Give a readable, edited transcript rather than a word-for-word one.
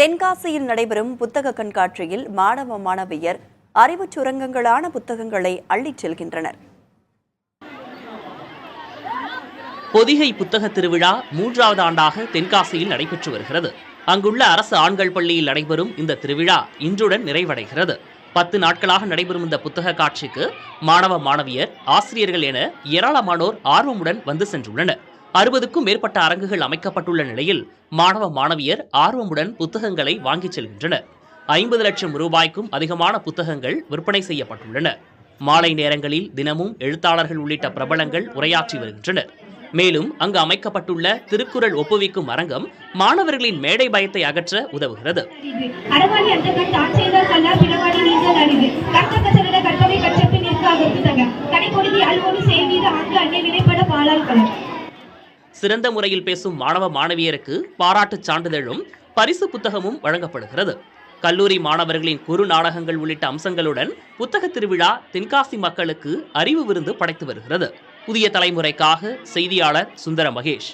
தென்காசியில் நடைபெறும் புத்தக கண்காட்சியில் மாணவ மாணவியர் அறிவுச் சுரங்கங்களான புத்தகங்களை அள்ளிச் செல்கின்றனர். பொதிகை புத்தக திருவிழா 3வது ஆண்டாக தென்காசியில் நடைபெற்று வருகிறது. அங்குள்ள அரசு ஆண்கள் பள்ளியில் நடைபெறும் இந்த திருவிழா இன்றுடன் நிறைவடைகிறது. 10 நாட்களாக நடைபெறும் இந்த புத்தக காட்சிக்கு மாணவ மாணவியர், ஆசிரியர்கள் என ஏராளமானோர் ஆர்வமுடன் வந்து சென்றுள்ளனர். 60க்கும் மேற்பட்ட அரங்குகள் அமைக்கப்பட்டுள்ள நிலையில் மாணவ மாணவியர் ஆர்வமுடன் புத்தகங்களை வாங்கிச் செல்கின்றனர். 50 லட்சம் ரூபாய்க்கும் அதிகமான புத்தகங்கள் விற்பனை செய்யப்பட்டுள்ளன. மாலை நேரங்களில் தினமும் எழுத்தாளர்கள் உள்ளிட்ட பிரபலங்கள் உரையாற்றி வருகின்றனர். மேலும் அங்கு அமைக்கப்பட்டுள்ள திருக்குறள் ஒப்புவிக்கும் அரங்கம் மாணவர்களின் மேடை பயத்தை அகற்ற உதவுகிறது. சிறந்த முறையில் பேசும் மாணவ மாணவியருக்கு பாராட்டுச் சான்றிதழும் பரிசு புத்தகமும் வழங்கப்படுகிறது. கல்லூரி மாணவர்களின் குறு நாடகங்கள் உள்ளிட்ட அம்சங்களுடன் புத்தக திருவிழா தென்காசி மக்களுக்கு அறிவு விருந்து படைத்து வருகிறது. புதிய தலைமுறைக்காக செய்தியாளர் சுந்தர மகேஷ்.